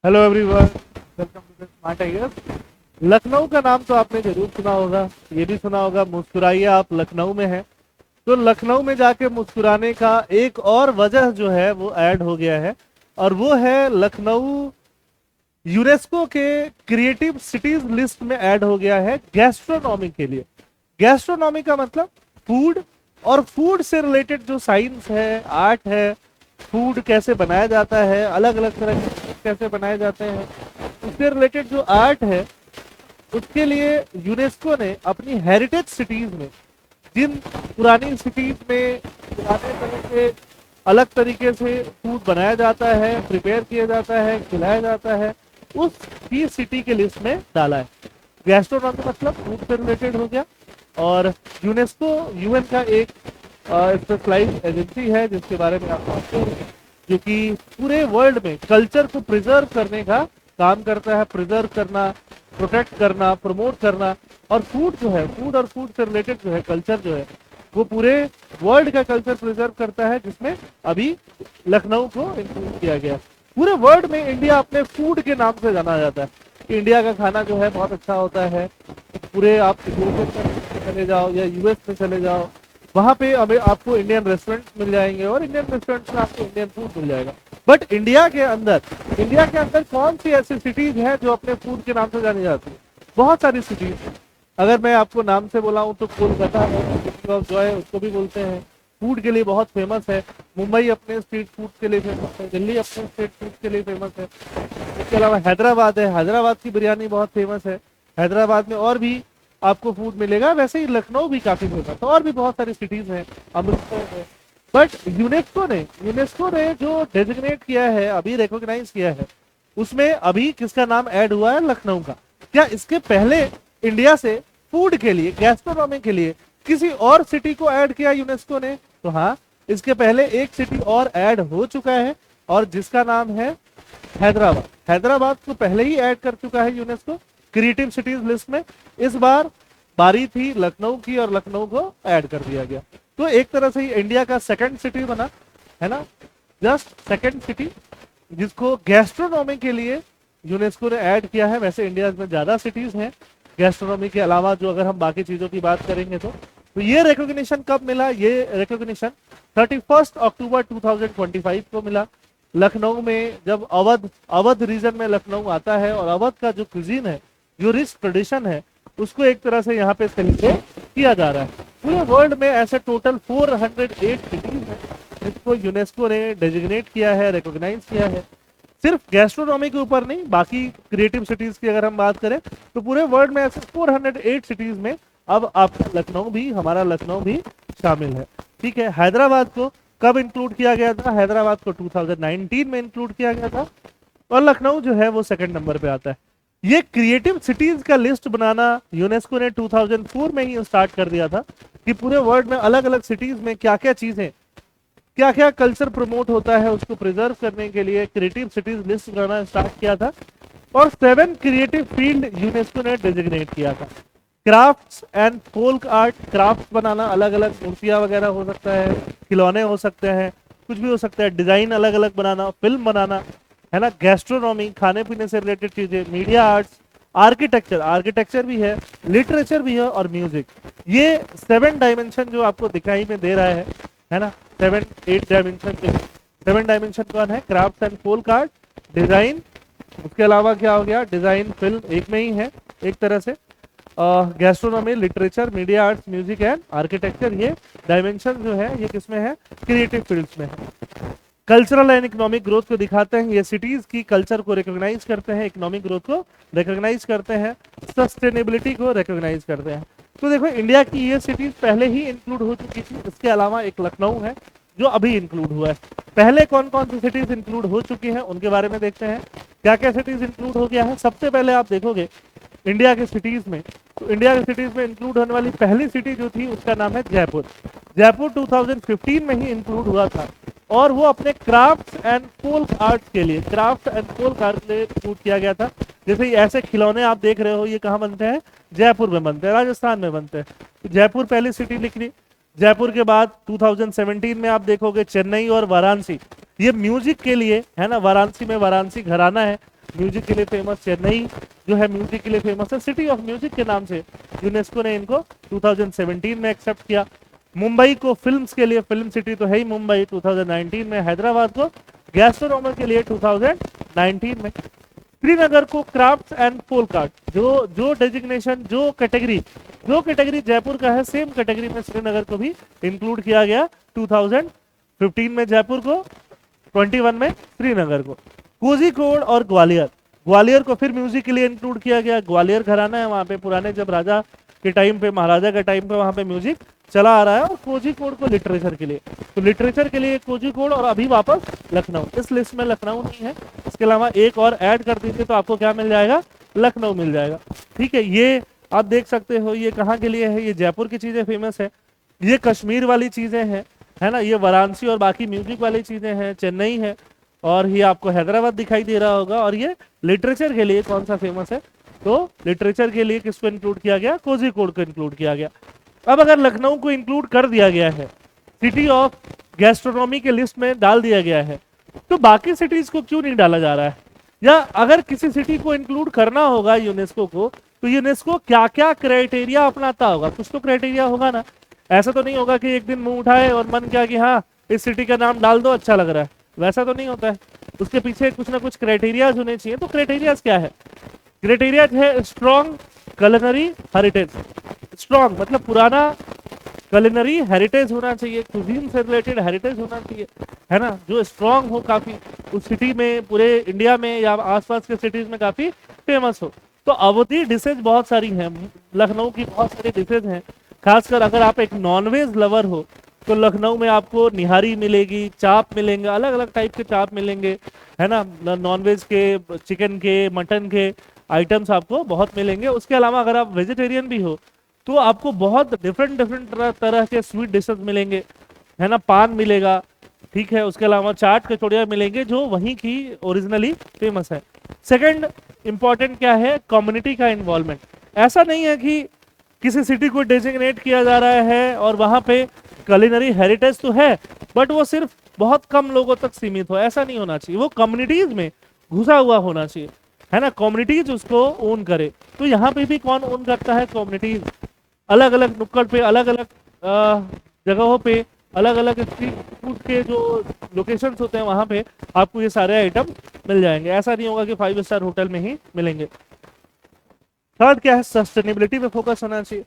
Hello everyone, welcome to the smart ideas. Lucknow का नाम तो आपने जरूर सुना होगा, ये भी सुना होगा मुस्कुराइए आप लखनऊ में है। तो लखनऊ में जाके मुस्कुराने का एक और वजह जो है वो ऐड हो गया है, और वो है लखनऊ यूनेस्को के क्रिएटिव सिटीज लिस्ट में ऐड हो गया है गैस्ट्रोनॉमी के लिए। गैस्ट्रोनॉमी का मतलब फूड, और फूड से रिलेटेड जो साइंस है, आर्ट है, फूड कैसे बनाया जाता है, अलग अलग तरह के food कैसे बनाए जाते हैं, उससे रिलेटेड जो आर्ट है, उसके लिए यूनेस्को ने अपनी हेरिटेज सिटीज में, जिन पुरानी सिटीज में पुराने तरह से अलग तरीके से फूड बनाया जाता है, प्रिपेयर किया जाता है, खिलाया जाता है, उस ही सिटी के लिस्ट में डाला है। गैस्ट्रोनॉमी मतलब फूड से रिलेटेड हो गया। और यूनेस्को यूएन का एक स्पेशलाइज्ड एजेंसी है जिसके बारे में आप जानते हैं, जो कि पूरे वर्ल्ड में कल्चर को प्रिजर्व करने का काम करता है, प्रिजर्व करना, प्रोटेक्ट करना, प्रमोट करना। और फूड जो है, फूड और फूड से रिलेटेड जो है कल्चर जो है, वो पूरे वर्ल्ड का कल्चर प्रिजर्व करता है, जिसमें अभी लखनऊ को इंक्लूड किया गया। पूरे वर्ल्ड में इंडिया अपने फूड के नाम से जाना जाता है। इंडिया का खाना जो है बहुत अच्छा होता है। पूरे आप यूरोप में चले जाओ या यूएस में चले जाओ, वहां पे हमें आपको इंडियन रेस्टोरेंट मिल जाएंगे, और इंडियन रेस्टोरेंट में आपको इंडियन फूड मिल जाएगा। बट इंडिया के अंदर कौन सी ऐसी सिटीज है जो अपने फूड के नाम से जानी जाती है? बहुत सारी सिटीज हैं। अगर मैं आपको नाम से बोलाऊं तो कोलकाता है, सिटी ऑफ जॉय उसको भी बोलते हैं, फूड के लिए बहुत फेमस है। मुंबई अपने स्ट्रीट फूड के लिए फेमस है, दिल्ली अपने स्ट्रीट फूड के लिए फेमस है। इसके अलावा हैदराबाद है, हैदराबाद की बिरयानी बहुत फेमस है। हैदराबाद में और भी आपको फूड मिलेगा। वैसे ही लखनऊ भी काफी फेमस है, और भी बहुत सारी सिटीज हैं, अमृतसर है। बट यूनेस्को ने जो डेजिग्नेट किया है, अभी रिकॉग्नाइज किया है, उसमें अभी किसका नाम ऐड हुआ है? लखनऊ का। क्या इसके पहले इंडिया से फूड के लिए, गैस्ट्रोनॉमी के लिए किसी और सिटी को ऐड किया यूनेस्को ने? तो हाँ, इसके पहले एक सिटी और ऐड हो चुका है, और जिसका नाम है हैदराबाद। हैदराबाद को पहले ही ऐड कर चुका है यूनेस्को क्रिएटिव सिटीज लिस्ट में। इस बार बारी थी लखनऊ की, और लखनऊ को ऐड कर दिया गया। तो एक तरह से ही इंडिया का सेकंड सिटी बना, है ना, जस्ट सेकंड सिटी जिसको गैस्ट्रोनॉमी के लिए यूनेस्को ने ऐड किया है। वैसे इंडिया में ज्यादा सिटीज हैं गैस्ट्रोनॉमी के अलावा, जो अगर हम बाकी चीजों की बात करेंगे तो ये रिकॉग्निशन कब मिला? ये रिकॉग्निशन 31 अक्टूबर 2025 को मिला। लखनऊ में जब अवध रीजन में लखनऊ आता है, और अवध का जो क्विजीन है, जो रिच ट्रेडिशन है, उसको एक तरह से यहाँ पे सेलिब्रेट किया जा रहा है। पूरे वर्ल्ड में ऐसे टोटल 408 सिटीज हैं जिसको यूनेस्को ने डेजिग्नेट किया है, रिकॉग्नाइज किया है। सिर्फ गैस्ट्रोनॉमी के ऊपर नहीं, बाकी क्रिएटिव सिटीज की अगर हम बात करें तो पूरे वर्ल्ड में ऐसे 408 सिटीज में अब आपका लखनऊ भी, हमारा लखनऊ भी शामिल है। ठीक है, हैदराबाद को कब इंक्लूड किया गया था? हैदराबाद को 2019 में इंक्लूड किया गया था, और लखनऊ जो है वो सेकंड नंबर पे आता है। ये क्रिएटिव सिटीज का लिस्ट बनाना यूनेस्को ने 2004 में ही स्टार्ट कर दिया था, कि पूरे वर्ल्ड में अलग अलग सिटीज में क्या क्या चीजें, क्या क्या कल्चर प्रमोट होता है, उसको प्रिजर्व करने के लिए क्रिएटिव सिटीज लिस्ट बनाना स्टार्ट किया था। और 7 क्रिएटिव फील्ड यूनेस्को ने डेजिग्नेट किया था। Crafts and folk art, craft बनाना, अलग अलग मूर्तियां वगैरह हो सकता है, खिलौने हो सकते हैं, कुछ भी हो सकता है, डिजाइन अलग अलग बनाना, फिल्म बनाना, है ना, गैस्ट्रोनॉमी, खाने पीने से रिलेटेड चीजें, मीडिया आर्ट्स, आर्किटेक्चर, आर्किटेक्चर भी है, लिटरेचर भी है, और म्यूजिक। ये 7 डायमेंशन जो आपको दिखाई में दे रहा है ना, 7-8 डायमेंशन। 7 डायमेंशन कौन है? Craft and folk art, design, उसके अलावा क्या हो गया? डिजाइन, फिल्म एक में ही है एक तरह से, gastronomy, literature, media arts, music and architecture. ये डायमेंशन जो है ये किसमें है? क्रिएटिव फील्ड्स में है। कल्चरल एंड इकोनॉमिक ग्रोथ को दिखाते हैं, ये सिटीज की कल्चर को रिकॉग्नाइज करते हैं, इकोनॉमिक ग्रोथ को रिकॉग्नाइज करते हैं, सस्टेनेबिलिटी को रिकॉग्नाइज करते हैं। तो देखो, इंडिया की ये सिटीज पहले ही इंक्लूड हो चुकी थी, इसके अलावा एक लखनऊ है जो अभी इंक्लूड हुआ है। पहले कौन कौन सी सिटीज इंक्लूड हो चुकी हैं उनके बारे में देखते हैं, क्या क्या सिटीज इंक्लूड हो गया है। सबसे पहले आप देखोगे इंडिया के सिटीज में, तो इंडिया के सिटीज में इंक्लूड होने वाली पहली सिटी जो थी उसका नाम है जयपुर। जयपुर 2015 में ही इंक्लूड हुआ था, और वो अपने क्राफ्ट एंड फोल्क आर्ट्स के लिए, क्राफ्ट एंड फोल्क आर्ट के लिए इंक्लूड किया गया था। जैसे ऐसे खिलौने आप देख रहे हो, ये कहाँ बनते हैं? जयपुर में बनते हैं, राजस्थान में बनते हैं। तो जयपुर पहली सिटी लिख ली। जयपुर के बाद 2017 में आप देखोगे चेन्नई और वाराणसी, ये म्यूजिक के लिए है ना, वाराणसी में वाराणसी घराना है, म्यूजिक के लिए फेमस। चेन्नई जो है म्यूजिक के लिए फेमस है, सिटी ऑफ म्यूजिक के नाम से यूनेस्को ने इनको 2017 में एक्सेप्ट किया। मुंबई को फिल्म्स के लिए, फिल्म सिटी तो है ही मुंबई, 2019 में। हैदराबाद को गैस्ट्रोनॉमी के लिए 2019 में। श्रीनगर को क्राफ्ट्स एंड फोल्क आर्ट, जो डेजिग्नेशन, जो कैटेगरी जयपुर का है, सेम कैटेगरी में श्रीनगर को भी इंक्लूड किया गया 2015 में जयपुर को, 21 में श्रीनगर को। कोझिकोड और ग्वालियर को फिर म्यूजिक के लिए इंक्लूड किया गया। ग्वालियर घराना है वहां पे, पुराने जब राजा के टाइम पे, महाराजा के टाइम पे वहां पे म्यूजिक चला आ रहा है। और कोझिकोड को लिटरेचर के लिए, तो लिटरेचर के लिए कोझिकोड, और अभी वापस लखनऊ। इस लिस्ट में लखनऊ नहीं है, इसके अलावा एक और ऐड कर दीजिए तो आपको क्या मिल जाएगा, लखनऊ मिल जाएगा। ठीक है, ये आप देख सकते हो ये कहाँ के लिए है, ये जयपुर की चीजें फेमस है, ये कश्मीर वाली चीजें हैं, है ना, ये वाराणसी और बाकी म्यूजिक वाली चीजें हैं, चेन्नई है, और ये आपको हैदराबाद दिखाई दे रहा होगा। और ये लिटरेचर के लिए कौन सा फेमस है, तो लिटरेचर के लिए किसको इंक्लूड किया गया, कोझिकोड को इंक्लूड किया गया। अब अगर लखनऊ को इंक्लूड कर दिया गया है, सिटी ऑफ गैस्ट्रोनॉमी के लिस्ट में डाल दिया गया है, तो बाकी सिटीज को क्यों नहीं डाला जा रहा है? या अगर किसी सिटी को इंक्लूड करना होगा यूनेस्को को, तो यूनेस्को क्या क्या क्राइटेरिया अपनाता होगा, कुछ तो क्राइटेरिया होगा ना। ऐसा तो नहीं होगा कि एक दिन मुंह उठाए और मन किया कि हाँ इस सिटी का नाम डाल दो, अच्छा लग रहा है, वैसा तो नहीं होता है। उसके पीछे कुछ ना कुछ क्राइटेरियाज होने चाहिए। तो क्राइटेरियाज क्या है? क्राइटेरिया है स्ट्रॉन्ग कलिनरी हेरिटेज। स्ट्रॉन्ग मतलब पुराना कलिनरी हेरिटेज होना चाहिए, कुजीन से रिलेटेड हेरिटेज होना चाहिए, है ना, जो स्ट्रॉन्ग हो काफी, उस सिटी में, पूरे इंडिया में या आसपास के सिटीज में काफी फेमस हो। तो अवधि डिशेज बहुत सारी हैं, लखनऊ की बहुत सारी डिशेज हैं। खासकर अगर आप एक नॉनवेज लवर हो तो लखनऊ में आपको निहारी मिलेगी, चाप मिलेंगे, अलग अलग टाइप के चाप मिलेंगे, है ना, नॉनवेज के, चिकन के, मटन के आइटम्स आपको बहुत मिलेंगे। उसके अलावा अगर आप वेजिटेरियन भी हो तो आपको बहुत डिफरेंट तरह के स्वीट डिशेस मिलेंगे, है ना, पान मिलेगा, ठीक है। उसके अलावा चाट कचौड़ियाँ मिलेंगे जो वहीं की ओरिजिनली फेमस है। सेकंड इंपॉर्टेंट क्या है, कम्युनिटी का इन्वॉल्वमेंट। ऐसा नहीं है कि किसी सिटी को डेजिग्नेट किया जा रहा है और वहां पे कलिनरी हेरिटेज तो है बट वो सिर्फ बहुत कम लोगों तक सीमित हो, ऐसा नहीं होना चाहिए। वो कम्युनिटीज में घुसा हुआ होना चाहिए, है ना, कम्युनिटीज उसको ओन करे। तो यहाँ पे भी कौन ओन करता है, कम्युनिटीज। अलग अलग नुक्कड़ पे, अलग अलग जगहों पे, अलग अलग स्ट्रीट फूड के जो लोकेशंस होते हैं वहां पे आपको ये सारे आइटम मिल जाएंगे। ऐसा नहीं होगा कि 5 स्टार होटल में ही मिलेंगे। थर्ड क्या है, सस्टेनेबिलिटी पे फोकस होना चाहिए।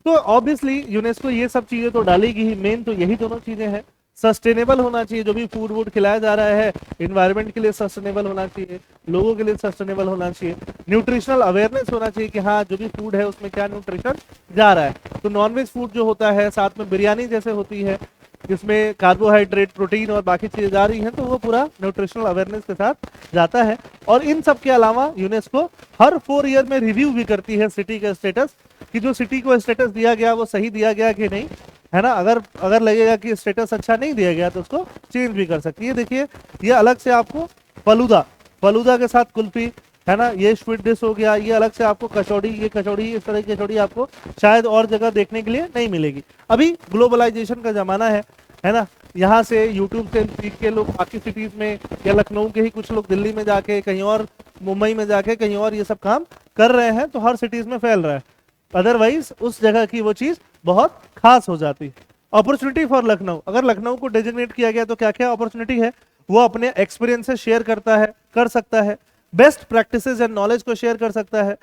तो ऑब्वियसली यूनेस्को ये सब चीजें तो डालेगी ही, मेन तो यही दोनों चीजें हैं। सस्टेनेबल होना चाहिए, जो भी फूड वूड खिलाया जा रहा है इन्वायरमेंट के लिए सस्टेनेबल होना चाहिए, लोगों के लिए सस्टेनेबल होना चाहिए। न्यूट्रिशनल अवेयरनेस होना चाहिए कि हाँ जो भी फूड है उसमें क्या न्यूट्रिशन जा रहा है। तो नॉनवेज फूड जो होता है, साथ में बिरयानी जैसे होती है जिसमें कार्बोहाइड्रेट, प्रोटीन और बाकी चीजें जा रही हैं, तो वो पूरा न्यूट्रिशनल अवेयरनेस के साथ जाता है। और इन सब के अलावा यूनेस्को हर 4 ईयर में रिव्यू भी करती है सिटी का स्टेटस, कि जो सिटी को स्टेटस दिया गया वो सही दिया गया कि नहीं, है ना। अगर लगेगा कि स्टेटस अच्छा नहीं दिया गया तो उसको चेंज भी कर सकती है। देखिए ये अलग से आपको फलूदा के साथ कुल्फी, है ना, ये स्वीट डिश हो गया। ये अलग से आपको कचौड़ी, ये कचौड़ी, इस तरह की कचौड़ी आपको शायद और जगह देखने के लिए नहीं मिलेगी। अभी ग्लोबलाइजेशन का जमाना है ना, यहाँ से यूट्यूब से सीख के लोग बाकी सिटीज में, या लखनऊ के ही कुछ लोग दिल्ली में जाके, कहीं और मुंबई में जाके, कहीं और ये सब काम कर रहे हैं, तो हर सिटीज में फैल रहा है। अदरवाइज उस जगह की वो चीज बहुत खास हो जाती है। अपॉर्चुनिटी फॉर लखनऊ, अगर लखनऊ को डेजिग्नेट किया गया तो क्या क्या अपॉर्चुनिटी है, वो अपने एक्सपीरियंसेस शेयर कर सकता है, बेस्ट प्रैक्टिसेस एंड नॉलेज को शेयर कर सकता है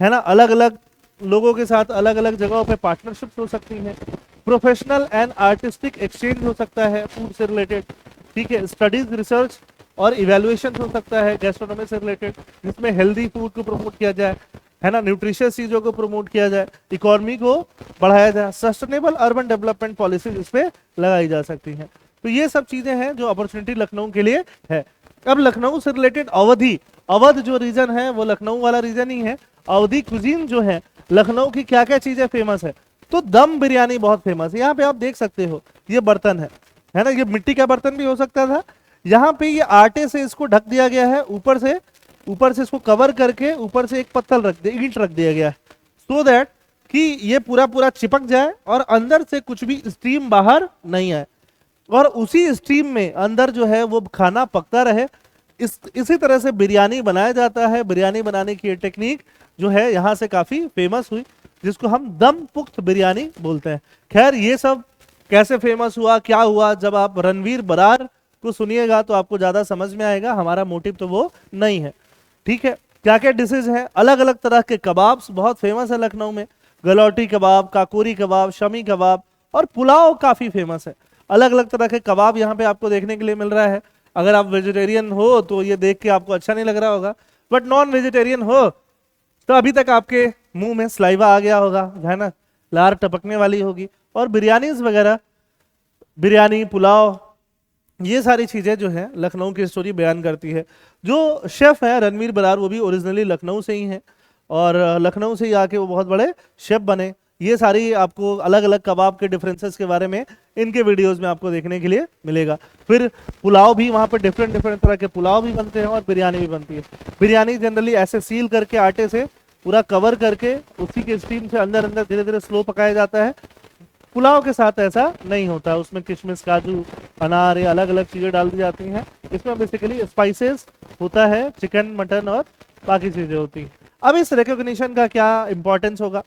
ना, अलग अलग लोगों के साथ अलग अलग जगहों पे पार्टनरशिप्स हो सकती हैं, प्रोफेशनल एंड आर्टिस्टिक एक्सचेंज हो सकता है फूड से रिलेटेड, ठीक है, स्टडीज, रिसर्च और इवेल्युएशन हो सकता है गैस्ट्रोनॉमी से रिलेटेड, जिसमें हेल्दी फूड को प्रमोट किया जाए, है ना, न्यूट्रिशियस चीजों को प्रमोट किया जाए, इकोनॉमी को बढ़ाया जाए, सस्टेनेबल अर्बन डेवलपमेंट पॉलिसीज इस पे लगाई जा सकती हैं। तो ये सब चीजें हैं जो अपॉर्चुनिटी लखनऊ के लिए है। अब लखनऊ से रिलेटेड अवध जो रीजन है वो लखनऊ वाला रीजन ही है। अवधी कुजीन जो है, लखनऊ की क्या क्या चीजें फेमस है, तो दम बिरयानी बहुत फेमस है। यहाँ पे आप देख सकते हो ये बर्तन है ना, ये मिट्टी का बर्तन भी हो सकता था, यहाँ पे ये आटे से इसको ढक दिया गया है, ऊपर से इसको कवर करके ऊपर से एक पत्थर ईंट रख दिया गया है, सो दैट कि ये पूरा चिपक जाए और अंदर से कुछ भी स्टीम बाहर नहीं आए, और उसी स्टीम में अंदर जो है वो खाना पकता रहे। इसी तरह से बिरयानी बनाया जाता है। बिरयानी बनाने की ये टेक्निक जो है यहाँ से काफी फेमस हुई, जिसको हम दम पुख्त बिरयानी बोलते हैं। खैर ये सब कैसे फेमस हुआ, क्या हुआ, जब आप रणवीर बरार को सुनिएगा तो आपको ज्यादा समझ में आएगा। हमारा मोटिव तो वो नहीं है, ठीक है। क्या क्या डिशेज हैं, अलग अलग तरह के कबाब्स बहुत फेमस है लखनऊ में। गलौटी कबाब, काकोरी कबाब, शमी कबाब और पुलाव काफी फेमस है। अलग अलग तरह के कबाब यहाँ पे आपको देखने के लिए मिल रहा है। अगर आप वेजिटेरियन हो तो ये देख के आपको अच्छा नहीं लग रहा होगा, बट नॉन वेजिटेरियन हो तो अभी तक आपके मुंह में सलाइवा आ गया होगा, है ना, लार टपकने वाली होगी। और बिरयानीज वगैरह, बिरयानी, पुलाव, ये सारी चीजें जो है लखनऊ की स्टोरी बयान करती है। जो शेफ है रणवीर बरार वो भी ओरिजिनली लखनऊ से ही है और लखनऊ से ही आके वो बहुत बड़े शेफ बने। ये सारी आपको अलग अलग कबाब के डिफरेंसेस के बारे में इनके वीडियोस में आपको देखने के लिए मिलेगा। फिर पुलाव भी वहाँ पर डिफरेंट डिफरेंट तरह के पुलाव भी बनते हैं और बिरयानी भी बनती है। बिरयानी जनरली ऐसे सील करके आटे से पूरा कवर करके उसी के स्टीम से अंदर अंदर धीरे धीरे स्लो पकाया जाता है। पुलाव के साथ ऐसा नहीं होता, उसमें किशमिश, काजू, अनार, ये अलग अलग चीजें डाल दी जाती हैं। इसमें बेसिकली स्पाइसेस होता है, चिकन, मटन और बाकी चीजें होती हैं। अब इस रिकॉग्निशन का क्या इंपॉर्टेंस होगा?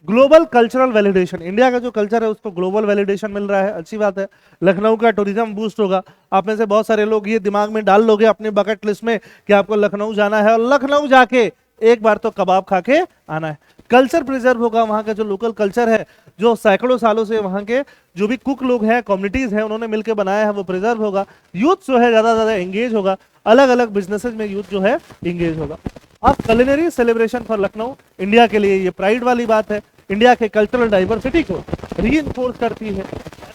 ग्लोबल कल्चरल वैलिडेशन, इंडिया का जो कल्चर है उसको ग्लोबल वैलिडेशन मिल रहा है, अच्छी बात है। लखनऊ का टूरिज्म बूस्ट होगा। आप में से बहुत सारे लोग ये दिमाग में डाल लोगे अपने बकेट लिस्ट में कि आपको लखनऊ जाना है और लखनऊ जाके एक बार तो कबाब खा के आना है। कल्चर प्रिजर्व होगा, वहाँ का जो लोकल कल्चर है, जो सैकड़ों सालों से वहाँ के जो भी कुक लोग हैं, कम्युनिटीज हैं, उन्होंने मिलकर बनाया है, वो प्रिजर्व होगा। यूथ जो है ज्यादा ज्यादा एंगेज होगा, अलग अलग बिजनेसेस में यूथ जो है एंगेज होगा। अब culinary celebration for Lucknow, India के लिए ये प्राइड वाली बात है। इंडिया के कल्चरल डाइवर्सिटी को रीइंफोर्स करती है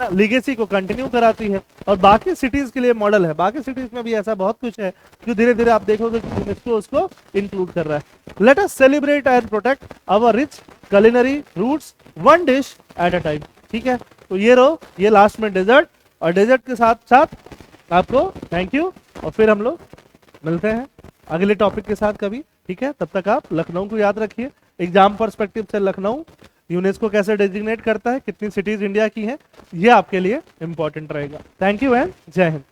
ना, लीगेसी को कंटिन्यू कराती है और बाकी सिटीज के लिए मॉडल है। बाकी सिटीज में भी ऐसा बहुत कुछ है जो धीरे धीरे आप देखोगे कि यूनेस्को उसको इंक्लूड कर रहा है। Let us celebrate and protect our rich culinary roots one dish at a time। ठीक है, तो ये रहो, ये लास्ट में डेजर्ट, और डेजर्ट के साथ साथ आपको थैंक यू, और फिर हम लोग मिलते हैं अगले टॉपिक के साथ कभी। ठीक है, तब तक आप लखनऊ को याद रखिए। एग्जाम पर्सपेक्टिव से लखनऊ यूनेस्को कैसे डेजिग्नेट करता है, कितनी सिटीज इंडिया की हैं, ये आपके लिए इंपॉर्टेंट रहेगा। थैंक यू एंड जय हिंद।